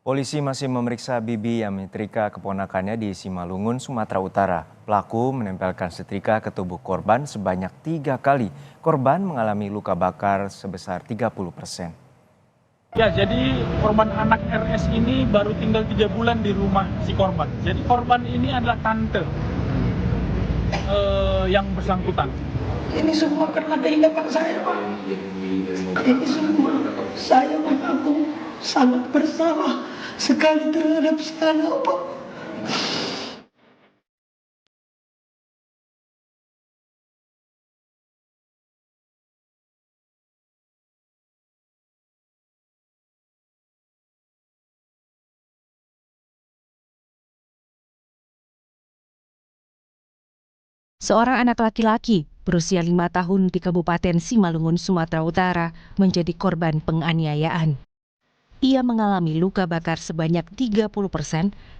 Polisi masih memeriksa Bibi yang menyetrika keponakannya di Simalungun, Sumatera Utara. Pelaku menempelkan setrika ke tubuh korban sebanyak 3 kali. Korban mengalami luka bakar sebesar 30%. Ya, jadi korban anak RS ini baru tinggal 3 bulan di rumah si korban. Jadi korban ini adalah tante yang bersangkutan. Ini semua karena kehilangan saya, Pak. Ini semua saya mengaku sangat bersalah sekali terhadap si anak, Pak. Seorang anak laki-laki berusia 5 tahun di Kabupaten Simalungun, Sumatera Utara menjadi korban penganiayaan. Ia mengalami luka bakar sebanyak 30%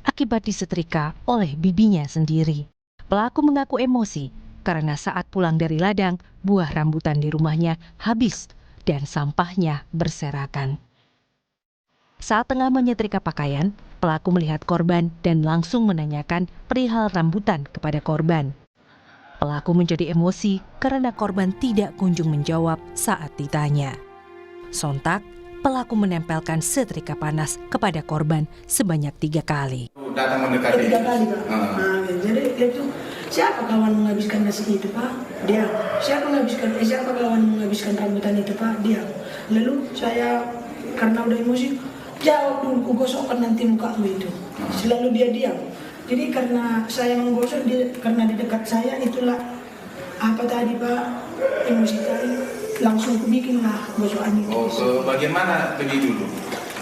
akibat disetrika oleh bibinya sendiri. Pelaku mengaku emosi karena saat pulang dari ladang, buah rambutan di rumahnya habis dan sampahnya berserakan. Saat tengah menyetrika pakaian, pelaku melihat korban dan langsung menanyakan perihal rambutan kepada korban. Pelaku menjadi emosi karena korban tidak kunjung menjawab saat ditanya. Sontak, pelaku menempelkan setrika panas kepada korban sebanyak 3 kali. Datang mendekati. 3 kali, Pak. Jadi itu siapa kawan menghabiskan nasi itu, Pak? Dia. Siapa kawan menghabiskan rambutan itu, Pak? Dia. Lalu saya karena udah emosi, jawab dulu, gosokkan nanti mukamu itu. Selalu dia diam. Jadi karena saya menggosok, karena di dekat saya itulah apa tadi, Pak, emosi tadi langsung bikinlah gosokan itu. Oh, ke bagian mana pergi dulu?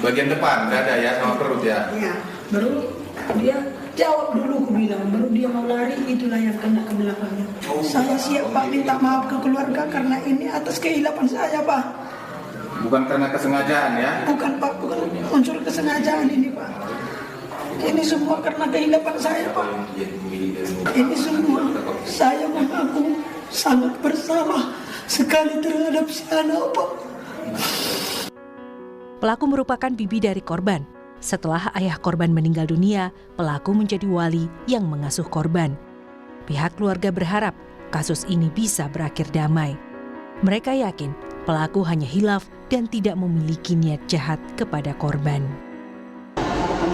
Bagian depan, dada ya, sama perut ya? Ya, baru dia jawab dulu, aku bilang, baru dia mau lari, itulah yang kena ke belakangnya. Saya siap, Pak, minta maaf ke keluarga karena ini atas kehilapan saya, Pak. Bukan karena kesengajaan ya? Bukan, Pak, bukan unsur kesengajaan ini, Pak. Ini semua karena kehilapan saya, Pak. Ini semua saya mengaku sangat bersalah sekali terhadap si anak, Pak. Pelaku merupakan bibi dari korban. Setelah ayah korban meninggal dunia, pelaku menjadi wali yang mengasuh korban. Pihak keluarga berharap kasus ini bisa berakhir damai. Mereka yakin pelaku hanya hilaf dan tidak memiliki niat jahat kepada korban.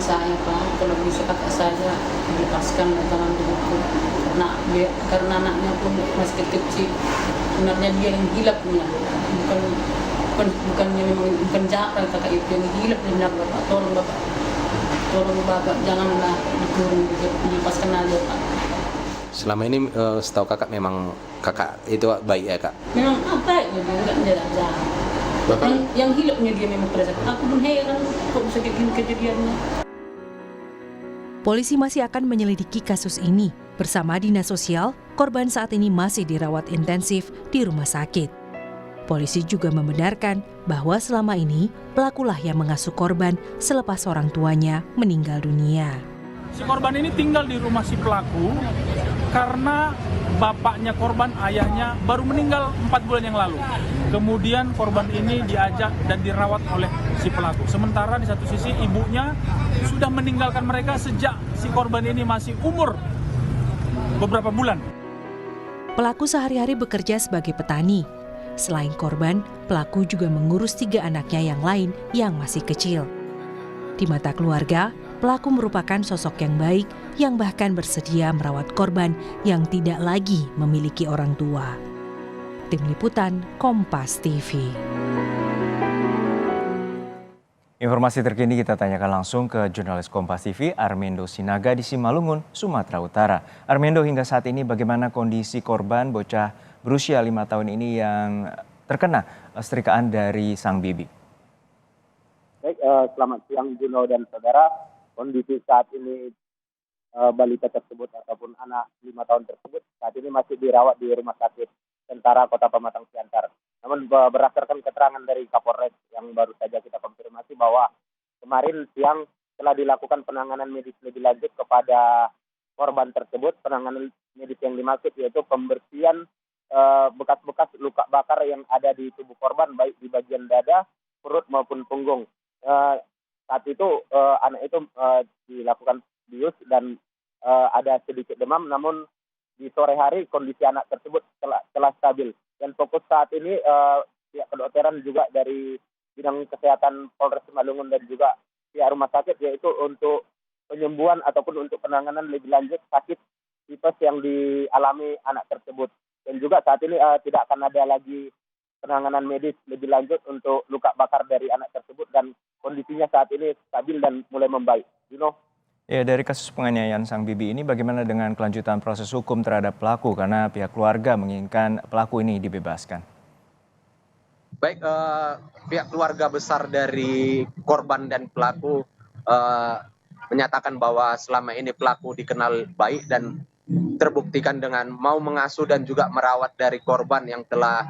Saya, Pak, kalau bisa kakak saya dilepaskan jangan begitu, karena anaknya pun masih kecil. Sebenarnya dia yang hilapnya, bukan jahat kakak itu yang hilap. Benar, Bapak, tolong bapak janganlah dikurung, dilepaskan aja, Pak. Selama ini setahu kakak memang kakak itu baik ya, Kak? Memang apa ya, dia enggak jahat. Yang hilapnya dia memang pada saat aku pun heran kok bisa kayak gini kejadiannya. Polisi masih akan menyelidiki kasus ini. Bersama Dinas Sosial, korban saat ini masih dirawat intensif di rumah sakit. Polisi juga membenarkan bahwa selama ini pelakulah yang mengasuh korban selepas orang tuanya meninggal dunia. Si korban ini tinggal di rumah si pelaku karena bapaknya korban, ayahnya baru meninggal 4 bulan yang lalu. Kemudian korban ini diajak dan dirawat oleh si pelaku. Sementara di satu sisi ibunya sudah meninggalkan mereka sejak si korban ini masih umur beberapa bulan. Pelaku sehari-hari bekerja sebagai petani. Selain korban, pelaku juga mengurus 3 anaknya yang lain yang masih kecil. Di mata keluarga, pelaku merupakan sosok yang baik yang bahkan bersedia merawat korban yang tidak lagi memiliki orang tua. Tim Liputan Kompas TV. Informasi terkini kita tanyakan langsung ke jurnalis Kompas TV Armendo Sinaga di Simalungun, Sumatera Utara. Armendo, hingga saat ini bagaimana kondisi korban bocah berusia 5 tahun ini yang terkena setrikaan dari sang bibi? Baik, selamat siang Juno dan saudara. Kondisi saat ini balita tersebut ataupun anak 5 tahun tersebut saat ini masih dirawat di Rumah Sakit Tentara Kota Pematang Siantar. Namun berdasarkan keterangan dari Kapolres yang baru saja kita konfirmasi bahwa kemarin siang telah dilakukan penanganan medis lebih lanjut kepada korban tersebut. Penanganan medis yang dimaksud yaitu pembersihan bekas-bekas luka bakar yang ada di tubuh korban baik di bagian dada, perut maupun punggung. saat itu anak itu dilakukan bius dan ada sedikit demam, namun di sore hari kondisi anak tersebut telah stabil. Dan fokus saat ini pihak kedokteran juga dari bidang kesehatan Polres Simalungun dan juga pihak rumah sakit, yaitu untuk penyembuhan ataupun untuk penanganan lebih lanjut sakit tipes yang dialami anak tersebut. Dan juga saat ini tidak akan ada lagi penanganan medis lebih lanjut untuk luka bakar dari anak tersebut, dan kondisinya saat ini stabil dan mulai membaik. Ya, dari kasus penganiayaan sang bibi ini bagaimana dengan kelanjutan proses hukum terhadap pelaku karena pihak keluarga menginginkan pelaku ini dibebaskan? Baik, pihak keluarga besar dari korban dan pelaku menyatakan bahwa selama ini pelaku dikenal baik dan terbuktikan dengan mau mengasuh dan juga merawat dari korban yang telah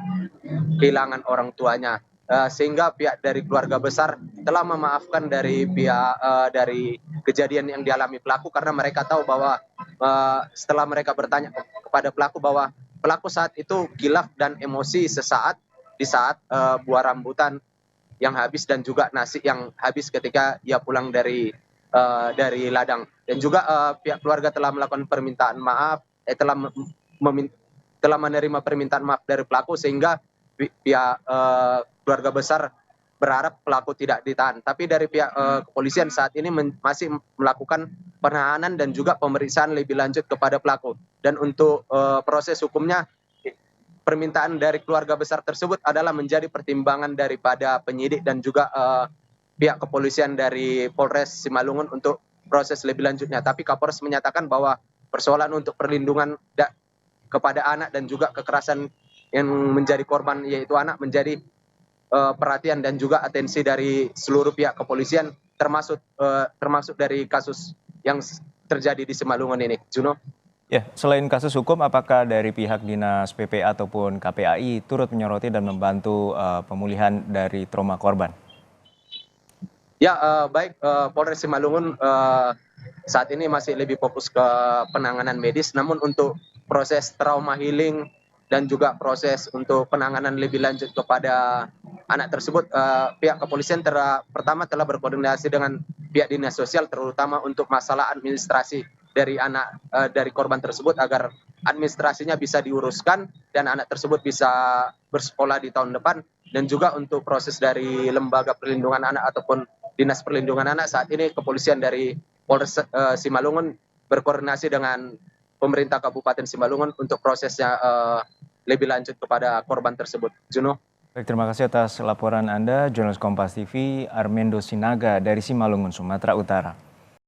kehilangan orang tuanya. Sehingga pihak dari keluarga besar telah memaafkan dari pihak dari kejadian yang dialami pelaku, karena mereka tahu bahwa setelah mereka bertanya kepada pelaku bahwa pelaku saat itu gilaf dan emosi sesaat di saat buah rambutan yang habis dan juga nasi yang habis ketika ia pulang dari ladang. Dan juga pihak keluarga telah melakukan permintaan maaf, telah menerima permintaan maaf dari pelaku, sehingga pihak keluarga besar berharap pelaku tidak ditahan. Tapi dari pihak kepolisian saat ini masih melakukan penahanan dan juga pemeriksaan lebih lanjut kepada pelaku. Dan untuk proses hukumnya, permintaan dari keluarga besar tersebut adalah menjadi pertimbangan daripada penyidik dan juga pihak kepolisian dari Polres Simalungun untuk proses lebih lanjutnya. Tapi Kapolres menyatakan bahwa persoalan untuk perlindungan kepada anak dan juga kekerasan yang menjadi korban yaitu anak menjadi perhatian dan juga atensi dari seluruh pihak kepolisian, termasuk dari kasus yang terjadi di Simalungun ini. Juno. Ya, selain kasus hukum, apakah dari pihak Dinas PPA ataupun KPAI turut menyoroti dan membantu pemulihan dari trauma korban? Ya, baik, Polres Simalungun saat ini masih lebih fokus ke penanganan medis, namun untuk proses trauma healing dan juga proses untuk penanganan lebih lanjut kepada anak tersebut, pihak kepolisian pertama telah berkoordinasi dengan pihak dinas sosial, terutama untuk masalah administrasi dari dari korban tersebut agar administrasinya bisa diuruskan dan anak tersebut bisa bersekolah di tahun depan. Dan juga untuk proses dari lembaga perlindungan anak ataupun dinas perlindungan anak, saat ini kepolisian dari Polres Simalungun berkoordinasi dengan pemerintah Kabupaten Simalungun untuk prosesnya lebih lanjut kepada korban tersebut. Juno. Baik, terima kasih atas laporan Anda, jurnalis Kompas TV Armendo Sinaga dari Simalungun, Sumatera Utara.